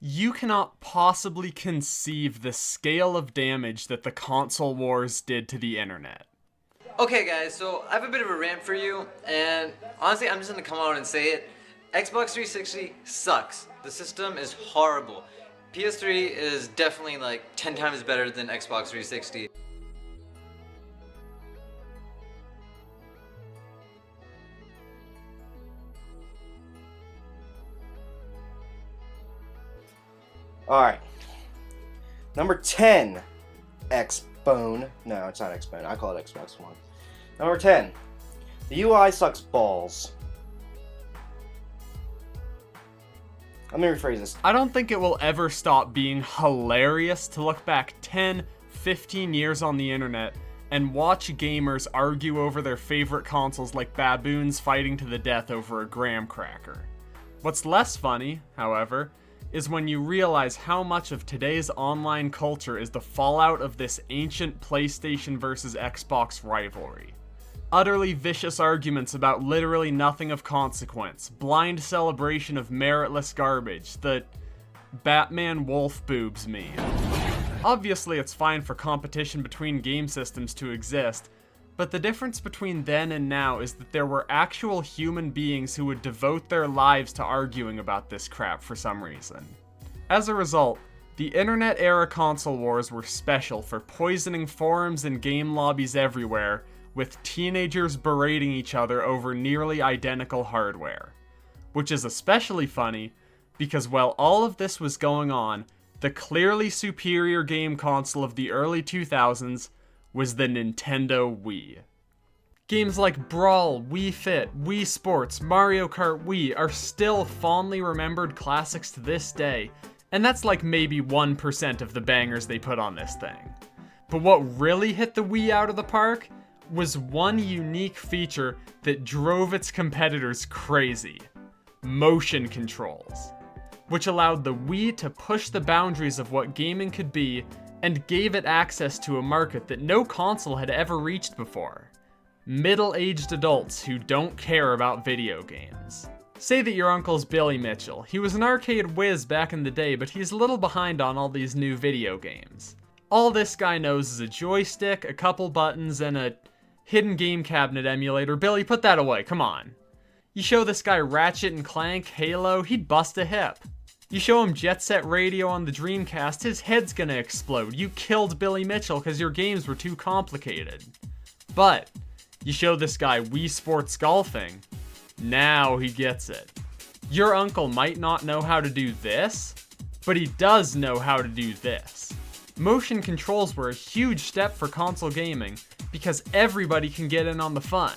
You cannot possibly conceive the scale of damage that the console wars did to the internet. Okay guys, so I have a bit of a rant for you, and honestly I'm just gonna come out and say it. Xbox 360 sucks. The system is horrible. PS3 is definitely like 10 times better than Xbox 360. Alright. Number 10. Xbone. No, it's not Xbone. I call it Xbox One. Number 10. The UI sucks balls. Let me rephrase this. I don't think it will ever stop being hilarious to look back 10, 15 years on the internet and watch gamers argue over their favorite consoles like baboons fighting to the death over a graham cracker. What's less funny, however, is when you realize how much of today's online culture is the fallout of this ancient PlayStation versus Xbox rivalry. Utterly vicious arguments about literally nothing of consequence, blind celebration of meritless garbage, the Batman wolf boobs meme. Obviously it's fine for competition between game systems to exist, but the difference between then and now is that there were actual human beings who would devote their lives to arguing about this crap for some reason. As a result, the internet-era console wars were special for poisoning forums and game lobbies everywhere, with teenagers berating each other over nearly identical hardware. Which is especially funny, because while all of this was going on, the clearly superior game console of the early 2000s was the Nintendo Wii. Games like Brawl, Wii Fit, Wii Sports, Mario Kart Wii are still fondly remembered classics to this day, and that's like maybe 1% of the bangers they put on this thing. But what really hit the Wii out of the park was one unique feature that drove its competitors crazy: motion controls, which allowed the Wii to push the boundaries of what gaming could be and gave it access to a market that no console had ever reached before: middle-aged adults who don't care about video games. Say that your uncle's Billy Mitchell. He was an arcade whiz back in the day, but he's a little behind on all these new video games. All this guy knows is a joystick, a couple buttons, and a hidden game cabinet emulator. Billy, put that away, come on. You show this guy Ratchet and Clank, Halo, he'd bust a hip. You show him Jet Set Radio on the Dreamcast, his head's gonna explode. You killed Billy Mitchell because your games were too complicated. But you show this guy Wii Sports Golfing, now he gets it. Your uncle might not know how to do this, but he does know how to do this. Motion controls were a huge step for console gaming because everybody can get in on the fun.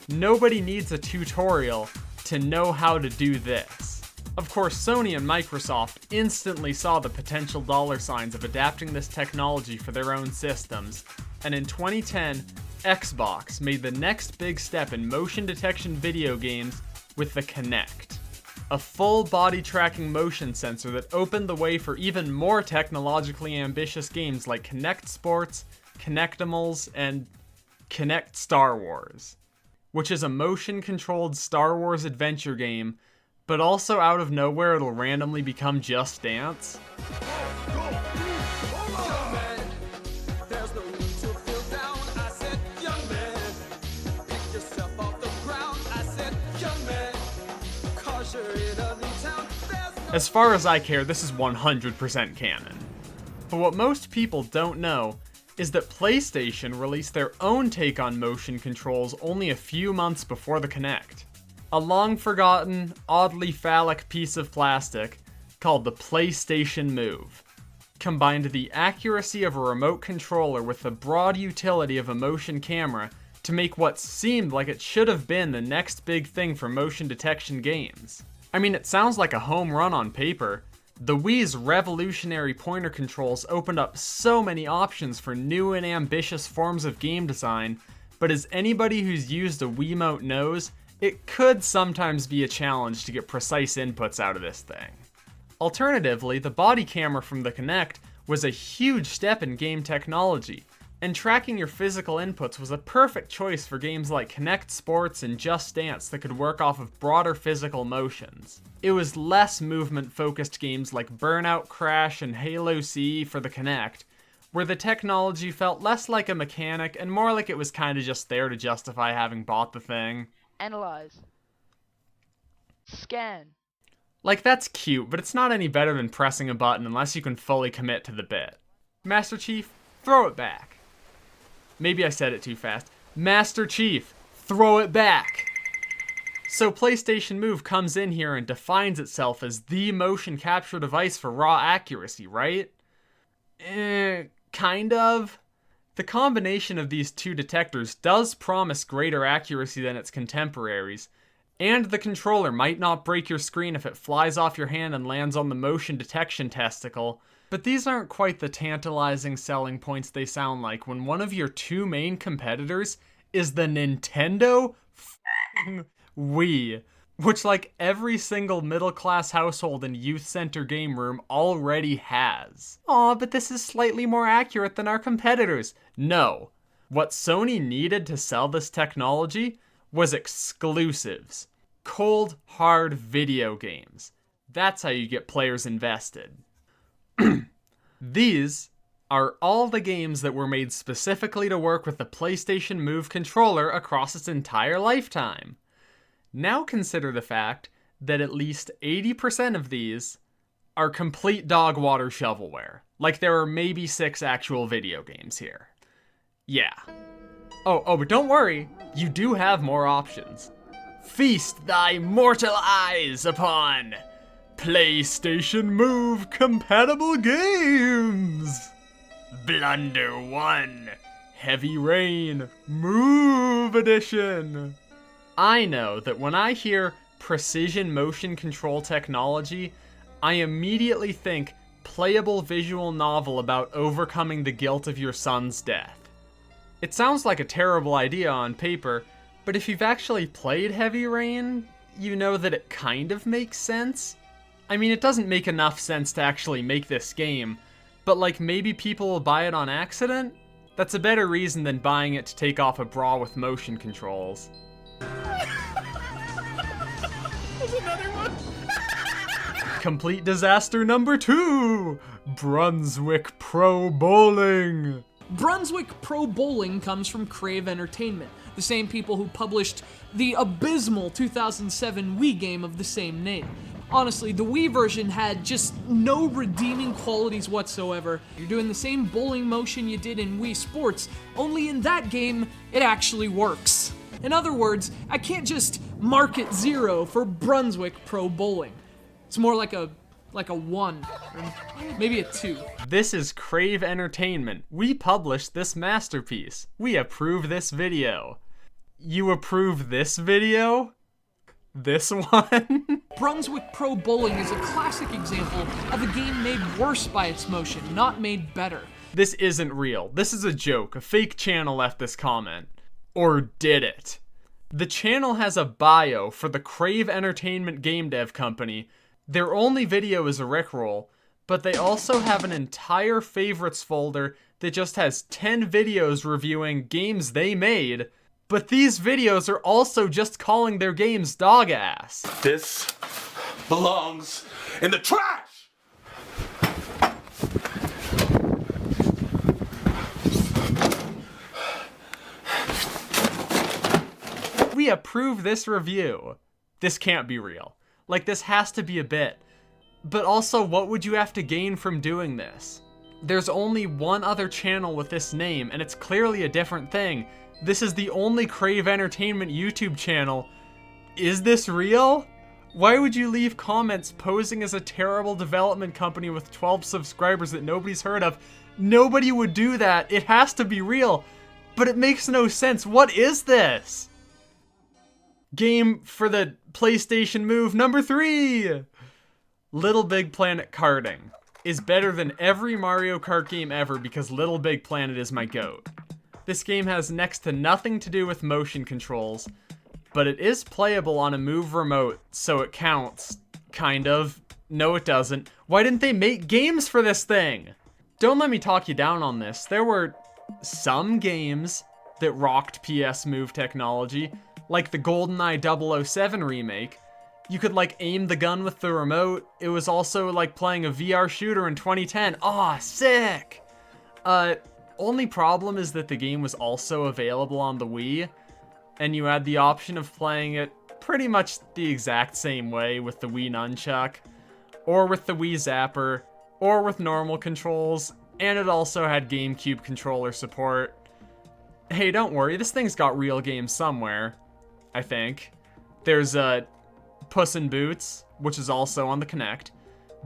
Nobody needs a tutorial to know how to do this. Of course, Sony and Microsoft instantly saw the potential dollar signs of adapting this technology for their own systems, and in 2010, Xbox made the next big step in motion detection video games with the Kinect, a full body tracking motion sensor that opened the way for even more technologically ambitious games like Kinect Sports, Kinectimals, and Kinect Star Wars, which is a motion-controlled Star Wars adventure game, but also out of nowhere it'll randomly become Just Dance. As far as I care, this is 100% canon. But what most people don't know is that PlayStation released their own take on motion controls only a few months before the Kinect. A long-forgotten, oddly phallic piece of plastic called the PlayStation Move combined the accuracy of a remote controller with the broad utility of a motion camera to make what seemed like it should have been the next big thing for motion detection games. I mean, it sounds like a home run on paper. The Wii's revolutionary pointer controls opened up so many options for new and ambitious forms of game design, but as anybody who's used a Wiimote knows, it could sometimes be a challenge to get precise inputs out of this thing. Alternatively, the body camera from the Kinect was a huge step in game technology, And tracking your physical inputs was a perfect choice for games like Kinect Sports and Just Dance that could work off of broader physical motions. It was less movement-focused games like Burnout, Crash, and Halo CE for the Kinect, where the technology felt less like a mechanic and more like it was kinda just there to justify having bought the thing. Analyze. Scan. Like, that's cute, but it's not any better than pressing a button unless you can fully commit to the bit. Master Chief, throw it back. Maybe I said it too fast. Master Chief, throw it back. So PlayStation Move comes in here and defines itself as the motion capture device for raw accuracy, right? Kind of. The combination of these two detectors does promise greater accuracy than its contemporaries, and the controller might not break your screen if it flies off your hand and lands on the motion detection testicle, but these aren't quite the tantalizing selling points they sound like when one of your two main competitors is the Nintendo Wii, which like every single middle-class household and youth center game room already has. Aw, but this is slightly more accurate than our competitors. No. What Sony needed to sell this technology was exclusives. Cold, hard video games. That's how you get players invested. These are all the games that were made specifically to work with the PlayStation Move controller across its entire lifetime. Now consider the fact that at least 80% of these are complete dog water shovelware. Like there are maybe 6 actual video games here. Yeah. Oh, but don't worry, you do have more options. Feast thy mortal eyes upon PlayStation Move compatible games. Blunder 1, Heavy Rain, Move Edition. I know that when I hear precision motion control technology, I immediately think playable visual novel about overcoming the guilt of your son's death. It sounds like a terrible idea on paper, but if you've actually played Heavy Rain, you know that it kind of makes sense. I mean, it doesn't make enough sense to actually make this game, but like maybe people will buy it on accident? That's a better reason than buying it to take off a bra with motion controls. There's another one. Complete disaster number 2, Brunswick Pro Bowling. Brunswick Pro Bowling comes from Crave Entertainment, the same people who published the abysmal 2007 Wii game of the same name. Honestly, the Wii version had just no redeeming qualities whatsoever. You're doing the same bowling motion you did in Wii Sports, only in that game, it actually works. In other words, I can't just mark it 0 for Brunswick Pro Bowling. It's more like a 1, or maybe a 2. This is Crave Entertainment. We published this masterpiece. We approve this video. You approve this video? This one? Brunswick Pro Bowling is a classic example of a game made worse by its motion, not made better. This isn't real. This is a joke. A fake channel left this comment. Or did it? The channel has a bio for the Crave Entertainment game dev company. Their only video is a rickroll, but they also have an entire favorites folder that just has 10 videos reviewing games they made, but these videos are also just calling their games dog ass. This belongs in the trash! We approve this review. This can't be real. Like, this has to be a bit. But also, what would you have to gain from doing this? There's only one other channel with this name, and it's clearly a different thing. This is the only Crave Entertainment YouTube channel. Is this real? Why would you leave comments posing as a terrible development company with 12 subscribers that nobody's heard of? Nobody would do that. It has to be real. But it makes no sense. What is this? Game for the PlayStation Move number 3! LittleBigPlanet Karting is better than every Mario Kart game ever because LittleBigPlanet is my GOAT. This game has next to nothing to do with motion controls, but it is playable on a Move remote, so it counts. Kind of. No, it doesn't. Why didn't they make games for this thing? Don't let me talk you down on this. There were some games that rocked PS Move technology, like the GoldenEye 007 remake, you could like aim the gun with the remote. It was also like playing a VR shooter in 2010. Aw, sick! Only problem is that the game was also available on the Wii, and you had the option of playing it pretty much the exact same way with the Wii Nunchuck, or with the Wii Zapper, or with normal controls, and it also had GameCube controller support. Hey, don't worry, this thing's got real games somewhere, I think. There's Puss in Boots, which is also on the Kinect.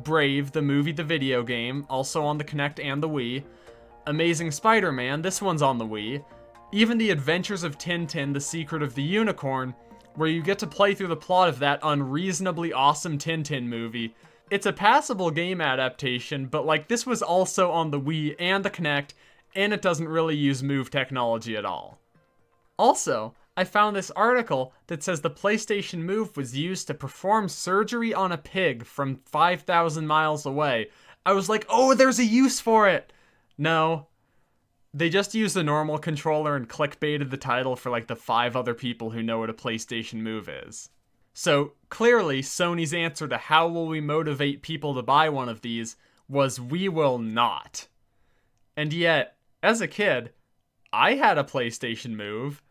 Brave, the movie, the video game, also on the Kinect and the Wii. Amazing Spider-Man, this one's on the Wii. Even The Adventures of Tintin, The Secret of the Unicorn, where you get to play through the plot of that unreasonably awesome Tintin movie. It's a passable game adaptation, but like this was also on the Wii and the Kinect, and it doesn't really use Move technology at all. Also, I found this article that says the PlayStation Move was used to perform surgery on a pig from 5,000 miles away. I was like, oh, there's a use for it! No. They just used the normal controller and clickbaited the title for like the 5 other people who know what a PlayStation Move is. So, clearly, Sony's answer to how will we motivate people to buy one of these was we will not. And yet, as a kid, I had a PlayStation Move.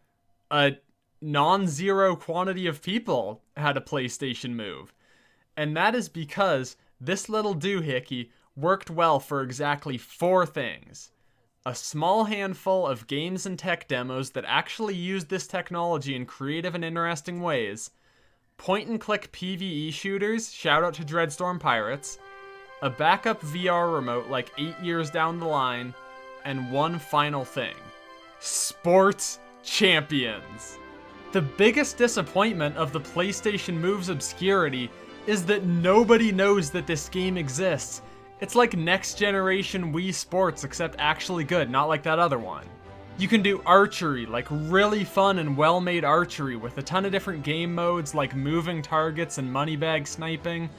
A non-zero quantity of people had a PlayStation Move. And that is because this little doohickey worked well for exactly 4 things. A small handful of games and tech demos that actually used this technology in creative and interesting ways, point-and-click PvE shooters, shout out to Dreadstorm Pirates, a backup VR remote like 8 years down the line, and one final thing. Sports champions. The biggest disappointment of the PlayStation Move's obscurity is that nobody knows that this game exists. It's like next generation Wii Sports, except actually good, not like that other one. You can do archery, like really fun and well-made archery with a ton of different game modes like moving targets and moneybag sniping,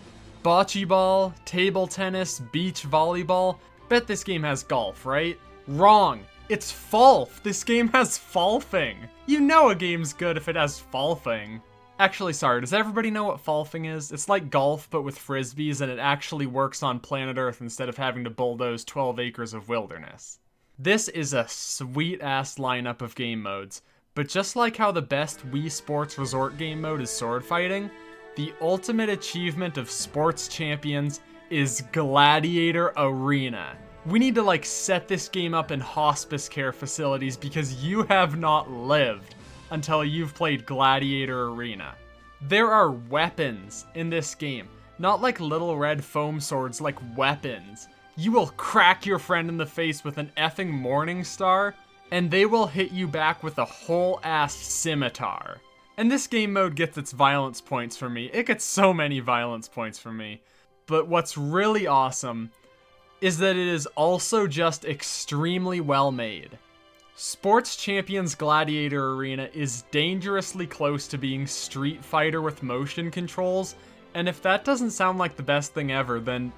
bocce ball, table tennis, beach volleyball. Bet this game has golf, right? Wrong. It's Falf. This game has Falfing. You know a game's good if it has Falfing. Actually, sorry, does everybody know what Falfing is? It's like golf, but with frisbees, and it actually works on planet Earth instead of having to bulldoze 12 acres of wilderness. This is a sweet-ass lineup of game modes, but just like how the best Wii Sports Resort game mode is sword fighting, the ultimate achievement of sports champions is Gladiator Arena. We need to like set this game up in hospice care facilities because you have not lived until you've played Gladiator Arena. There are weapons in this game, not like little red foam swords, like weapons. You will crack your friend in the face with an effing Morning Star, and they will hit you back with a whole ass scimitar. And this game mode gets its violence points from me. It gets so many violence points from me. But what's really awesome is that it is also just extremely well made. Sports Champions Gladiator Arena is dangerously close to being Street Fighter with motion controls, and if that doesn't sound like the best thing ever, then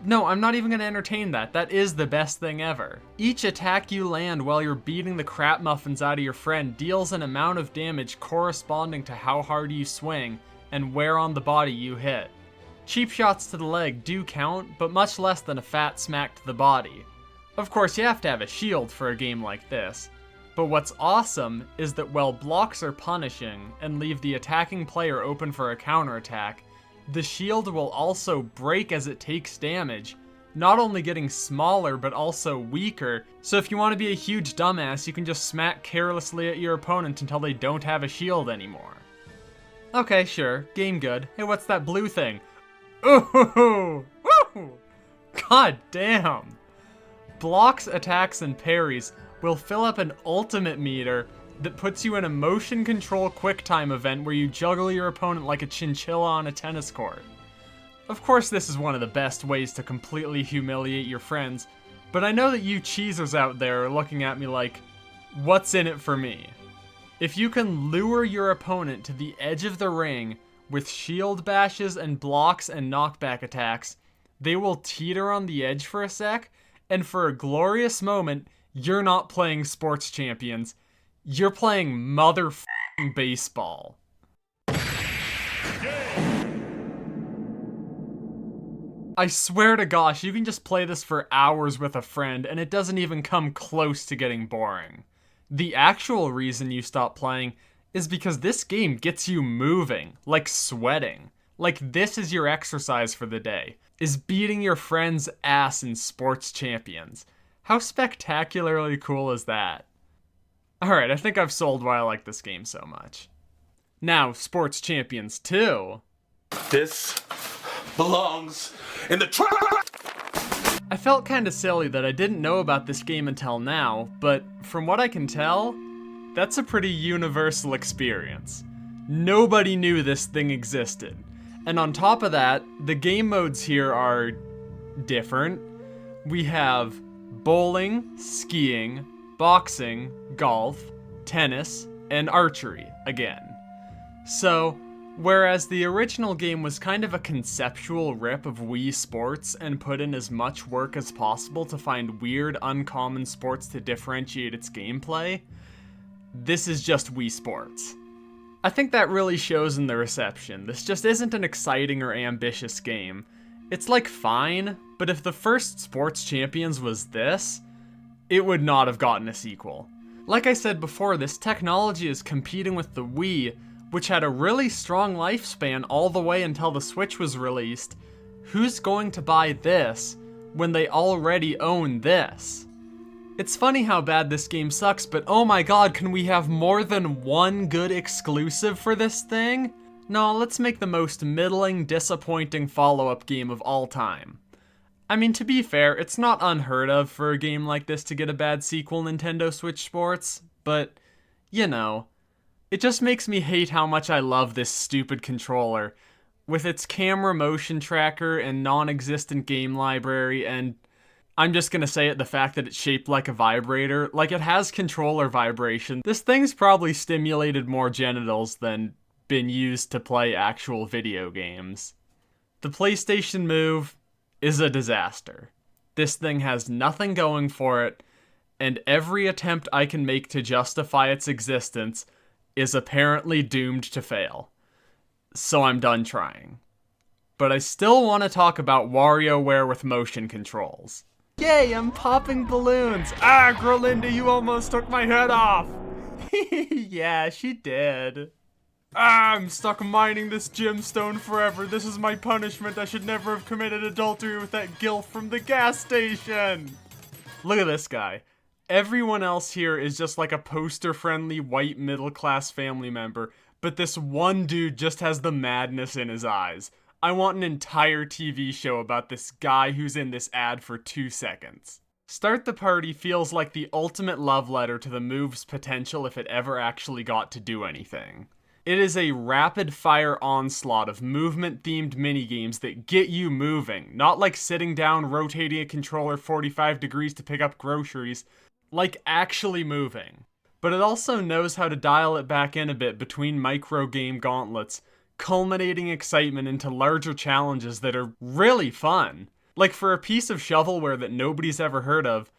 no, I'm not even going to entertain that. That is the best thing ever. Each attack you land while you're beating the crap muffins out of your friend deals an amount of damage corresponding to how hard you swing and where on the body you hit. Cheap shots to the leg do count, but much less than a fat smack to the body. Of course, you have to have a shield for a game like this, but what's awesome is that while blocks are punishing and leave the attacking player open for a counterattack, the shield will also break as it takes damage, not only getting smaller but also weaker, so if you want to be a huge dumbass, you can just smack carelessly at your opponent until they don't have a shield anymore. Okay, sure, game good. Hey, what's that blue thing? Ooh! Woo! God damn! Blocks, attacks, and parries will fill up an ultimate meter that puts you in a motion control QuickTime event where you juggle your opponent like a chinchilla on a tennis court. Of course, this is one of the best ways to completely humiliate your friends, but I know that you cheesers out there are looking at me like, what's in it for me? If you can lure your opponent to the edge of the ring with shield bashes and blocks and knockback attacks, they will teeter on the edge for a sec, and for a glorious moment, you're not playing Sports Champions. You're playing motherfucking baseball. I swear to gosh, you can just play this for hours with a friend and it doesn't even come close to getting boring. The actual reason you stop playing is because this game gets you moving, like sweating. Like this is your exercise for the day, is beating your friend's ass in Sports Champions. How spectacularly cool is that? Alright, I think I've sold why I like this game so much. Now, Sports Champions 2. This belongs in the trash! I felt kinda silly that I didn't know about this game until now, but from what I can tell, that's a pretty universal experience. Nobody knew this thing existed. And on top of that, the game modes here are different. We have bowling, skiing, boxing, golf, tennis, and archery again. So, whereas the original game was kind of a conceptual rip of Wii Sports and put in as much work as possible to find weird, uncommon sports to differentiate its gameplay, this is just Wii Sports. I think that really shows in the reception. This just isn't an exciting or ambitious game. It's like fine, but if the first Sports Champions was this, it would not have gotten a sequel. Like I said before, this technology is competing with the Wii, which had a really strong lifespan all the way until the Switch was released. Who's going to buy this when they already own this? It's funny how bad this game sucks, but oh my god, can we have more than one good exclusive for this thing? No, let's make the most middling, disappointing follow-up game of all time. I mean, to be fair, it's not unheard of for a game like this to get a bad sequel, Nintendo Switch Sports, but, you know, it just makes me hate how much I love this stupid controller, with its camera motion tracker and non-existent game library, and I'm just gonna say it, the fact that it's shaped like a vibrator, like it has controller vibration. This thing's probably stimulated more genitals than been used to play actual video games. The PlayStation Move is a disaster. This thing has nothing going for it, and every attempt I can make to justify its existence is apparently doomed to fail. So I'm done trying. But I still want to talk about WarioWare with motion controls. Yay, I'm popping balloons! Ah, Grolinda, you almost took my head off! Yeah, she did. Ah, I'm stuck mining this gemstone forever. This is my punishment. I should never have committed adultery with that gilf from the gas station. Look at this guy. Everyone else here is just like a poster-friendly white middle-class family member, but this one dude just has the madness in his eyes. I want an entire TV show about this guy who's in this ad for 2 seconds. Start the Party feels like the ultimate love letter to the move's potential if it ever actually got to do anything. It is a rapid-fire onslaught of movement-themed minigames that get you moving, not like sitting down, rotating a controller 45 degrees to pick up groceries, like actually moving. But it also knows how to dial it back in a bit between micro-game gauntlets, culminating excitement into larger challenges that are really fun. Like for a piece of shovelware that nobody's ever heard of,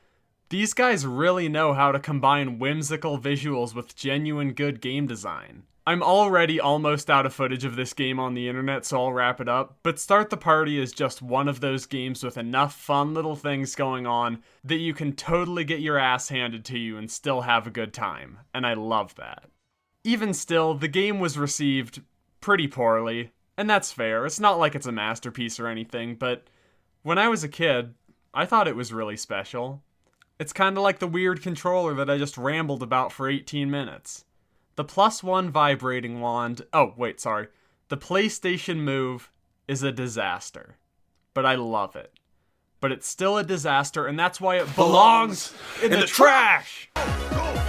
these guys really know how to combine whimsical visuals with genuine good game design. I'm already almost out of footage of this game on the internet, so I'll wrap it up, but Start the Party is just one of those games with enough fun little things going on that you can totally get your ass handed to you and still have a good time, and I love that. Even still, the game was received pretty poorly, and that's fair. It's not like it's a masterpiece or anything, but when I was a kid, I thought it was really special. It's kinda like the weird controller that I just rambled about for 18 minutes. The +1 vibrating wand, the PlayStation Move is a disaster. But I love it. But it's still a disaster, and that's why it belongs in the trash! Go!